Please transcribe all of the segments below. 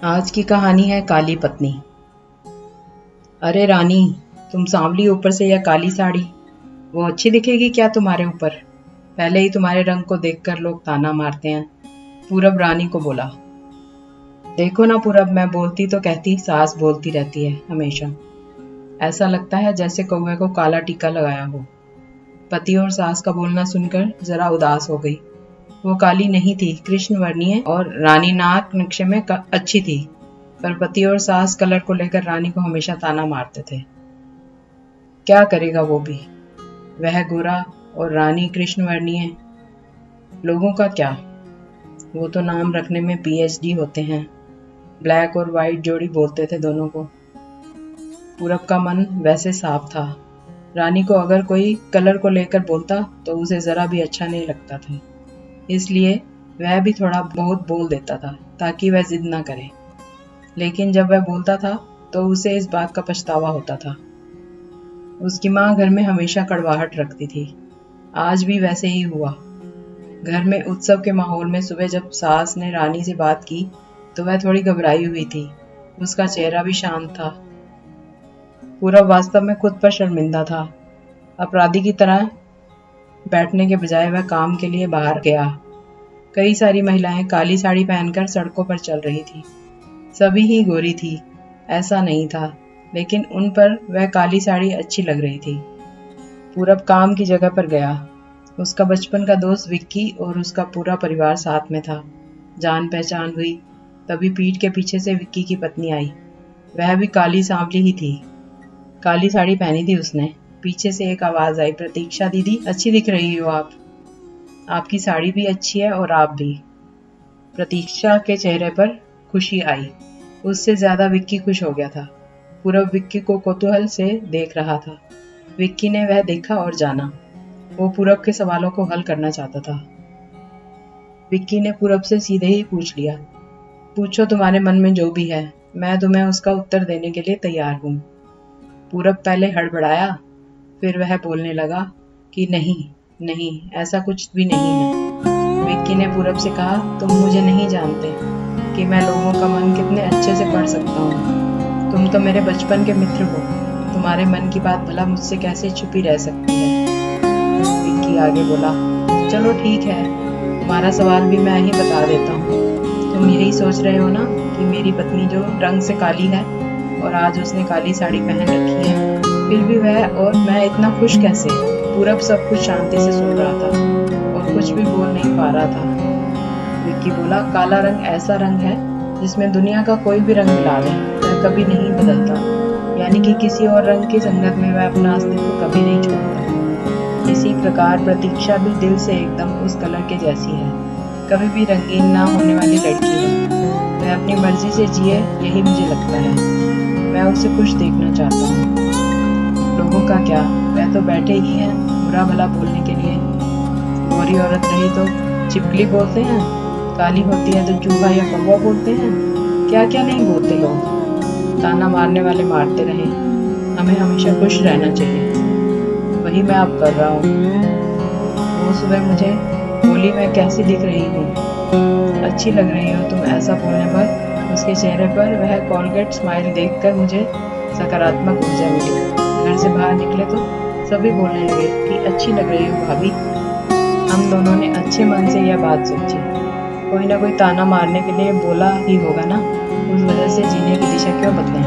आज की कहानी है काली पत्नी। अरे रानी, तुम सांवली ऊपर से या काली साड़ी, वो अच्छी दिखेगी क्या तुम्हारे ऊपर? पहले ही तुम्हारे रंग को देखकर लोग ताना मारते हैं। पूरब रानी को बोला। देखो ना पूरब, मैं बोलती तो कहती सास बोलती रहती है हमेशा। ऐसा लगता है जैसे कौवे को काला टीका लगाया हो। पति और सास का बोलना सुनकर जरा उदास हो गई। वो काली नहीं थी, कृष्ण वर्णीय और रानी नाक नक्शे में अच्छी थी, पर पति और सास कलर को लेकर रानी को हमेशा ताना मारते थे। क्या करेगा वो भी, वह गोरा और रानी कृष्ण वर्णीय। लोगों का क्या, वो तो नाम रखने में पीएचडी होते हैं। ब्लैक और वाइट जोड़ी बोलते थे दोनों को। पूरब का मन वैसे साफ था। रानी को अगर कोई कलर को लेकर बोलता तो उसे जरा भी अच्छा नहीं लगता था, इसलिए वह भी थोड़ा बहुत बोल देता था ताकि वह जिद ना करे। लेकिन जब वह बोलता था तो उसे इस बात का पछतावा होता था। उसकी माँ घर में हमेशा कड़वाहट रखती थी। आज भी वैसे ही हुआ। घर में उत्सव के माहौल में सुबह जब सास ने रानी से बात की तो वह थोड़ी घबराई हुई थी। उसका चेहरा भी शांत था। पूरा वास्तव में खुद पर शर्मिंदा था। अपराधी की तरह बैठने के बजाय वह काम के लिए बाहर गया। कई सारी महिलाएं काली साड़ी पहनकर सड़कों पर चल रही थी। सभी ही गोरी थी, ऐसा नहीं था, लेकिन उन पर वह काली साड़ी अच्छी लग रही थी। पूरब काम की जगह पर गया। उसका बचपन का दोस्त विक्की और उसका पूरा परिवार साथ में था। जान पहचान हुई। तभी पीठ के पीछे से विक्की की पत्नी आई। वह भी काली सांवली ही थी। काली साड़ी पहनी थी उसने। पीछे से एक आवाज आई, प्रतीक्षा दीदी, अच्छी दिख रही हो आप। आपकी साड़ी भी अच्छी है और आप भी। प्रतीक्षा के चेहरे पर खुशी आई। उससे ज्यादा विक्की खुश हो गया था। पूरब विक्की को कौतूहल से देख रहा था। विक्की ने वह देखा और जाना। वो पूरब के सवालों को हल करना चाहता था। विक्की ने पूरब से सीधे ही पूछ लिया, पूछो तुम्हारे मन में जो भी है, मैं तुम्हें उसका उत्तर देने के लिए तैयार हूँ। पूरब पहले हड़बड़ाया, फिर वह बोलने लगा कि नहीं नहीं, ऐसा कुछ भी नहीं है। विक्की ने पूरब से कहा, तुम मुझे नहीं जानते कि मैं लोगों का मन कितने अच्छे से पढ़ सकता हूँ। तुम तो मेरे बचपन के मित्र हो। तुम्हारे मन की बात भला मुझसे कैसे छुपी रह सकती है। विक्की आगे बोला, चलो ठीक है, तुम्हारा सवाल भी मैं ही बता देता हूँ। तुम यही सोच रहे हो ना कि मेरी पत्नी जो रंग से काली है और आज उसने काली साड़ी पहन रखी है, फिर भी वह और मैं इतना खुश कैसे। पूरब सब कुछ शांति से सुन रहा था और कुछ भी बोल नहीं पा रहा था। विक्की बोला, काला रंग ऐसा रंग है जिसमें दुनिया का कोई भी रंग मिला ले वह कभी नहीं बदलता, यानी कि किसी और रंग की संगत में वह अपना अस्तित्व कभी नहीं छोड़ता। इसी प्रकार प्रतीक्षा भी दिल से एकदम उस कलर के जैसी है, कभी भी रंगीन ना होने वाली लड़की है। वह अपनी मर्जी से जिए, यही मुझे लगता है। मैं उसे खुश देखना चाहता हूँ। लोगों का क्या, वह तो बैठे ही हैं बुरा भला बोलने के लिए। गोरी औरत रही तो छिपकली बोलते हैं, काली होती है तो चूहा या कौवा बोलते हैं। क्या क्या नहीं बोलते लोग। ताना मारने वाले मारते रहे, हमें हमेशा खुश रहना चाहिए। वही मैं अब कर रहा हूँ। वो सुबह मुझे बोली, मैं कैसी दिख रही हूँ, अच्छी लग रही हो तुम। ऐसा बोलने पर उसके चेहरे पर वह कॉलगेट स्माइल देखकर मुझे सकारात्मक ऊर्जा मिली। घर से बाहर निकले तो सभी बोलने लगे कि अच्छी लग रही हो भाभी। हम दोनों ने अच्छे मन से यह बात सोची। कोई ना कोई ताना मारने के लिए बोला ही होगा ना, उस वजह से जीने की दिशा क्यों बदलें।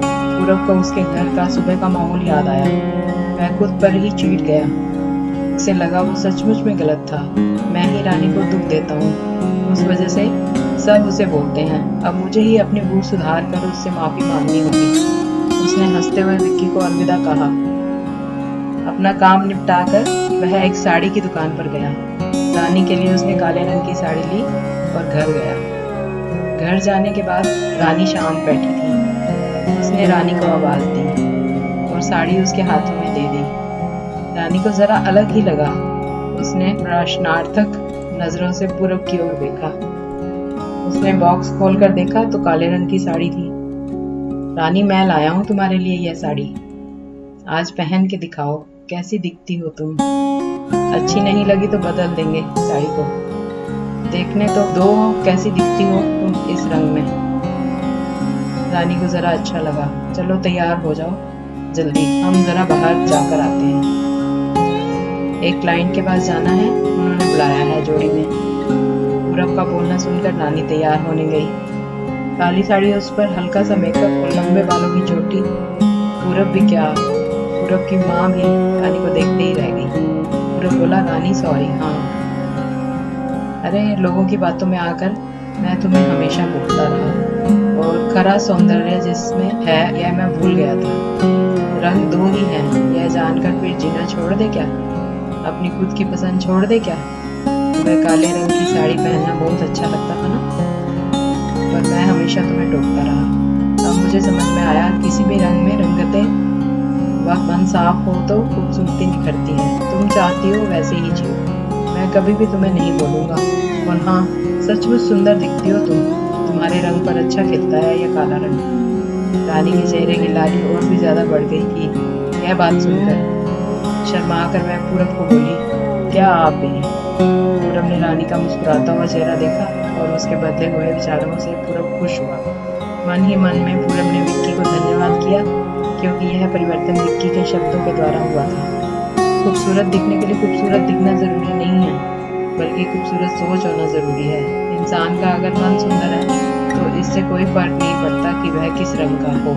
पूरब को उसके घर का सुबह का माहौल याद आया। वह खुद पर ही चिढ़ गया। उसे लगा वो सचमुच में गलत था। मैं ही रानी को दुख देता हूँ, उस वजह से सब उसे बोलते हैं। अब मुझे ही अपनी भूल सुधार कर उससे माफी मांगनी होगी। उसने हंसते हुए विक्की को अलविदा कहा। अपना काम निपटाकर वह एक साड़ी की दुकान पर गया। रानी के लिए उसने काले रंग की साड़ी ली और घर गया। घर जाने के बाद रानी शांत बैठी थी। उसने रानी को आवाज दी और साड़ी उसके हाथों में दे दी। रानी को जरा अलग ही लगा। उसने प्रश्नार्थक नजरों से पूरब की ओर देखा। उसने बॉक्स खोलकर देखा तो काले रंग की साड़ी थी। रानी, मैं लाया हूँ तुम्हारे लिए यह साड़ी, आज पहन के दिखाओ कैसी दिखती हो तुम। अच्छी नहीं लगी तो बदल देंगे साड़ी को। देखने तो दो कैसी दिखती हो तुम इस रंग में। रानी को जरा अच्छा लगा। चलो तैयार हो जाओ जल्दी, हम जरा बाहर जाकर आते हैं। एक क्लाइंट के पास जाना है, उन्होंने बुलाया है जोड़ी में। पूरब का बोलना सुनकर रानी तैयार होने गई। काली साड़ी, उस पर हल्का सा मेकअप और लंबे बालों की चोटी। पूरब भी क्या, पूरब की माँ भी रानी को देखते ही रह गई। पूरब बोला, रानी सॉरी। हाँ, अरे लोगों की बातों में आकर मैं तुम्हें हमेशा भूलता रहा, और खरा सौंदर्य जिसमें है यह मैं भूल गया था। रंग दो ही हैं, यह जानकर फिर जीना छोड़ दे क्या? अपनी खुद की पसंद छोड़ दे क्या? तुम्हें काले रंग की साड़ी पहनना बहुत अच्छा लगता था ना, पर मैं हमेशा तुम्हें टोकता रहा। अब मुझे समझ में आया, किसी भी रंग में रंगतें, वह मन साफ हो तो खूबसूरती निखरती है। तुम चाहती हो वैसे ही जियो, मैं कभी भी तुम्हें नहीं बोलूंगा। और हाँ, सचमुच सुंदर दिखती हो तुम, तुम्हारे रंग पर अच्छा खिलता है यह काला रंग। रानी के चेहरे की लाली और भी ज्यादा बढ़ गई थी यह बात सुनकर। शर्मा कर वह पूरब को बोली, क्या आप भी? पूरब ने रानी का मुस्कुराता हुआ चेहरा देखा और उसके बदले हुए विचारों से पूरब खुश हुआ। मन ही मन में पूरब ने विक्की को धन्यवाद किया, क्योंकि यह परिवर्तन विक्की के शब्दों के द्वारा हुआ था। खूबसूरत दिखने के लिए खूबसूरत दिखना जरूरी नहीं है, बल्कि खूबसूरत सोच होना जरूरी है। इंसान का अगर मन सुंदर है तो इससे कोई फर्क नहीं पड़ता कि वह किस रंग का हो।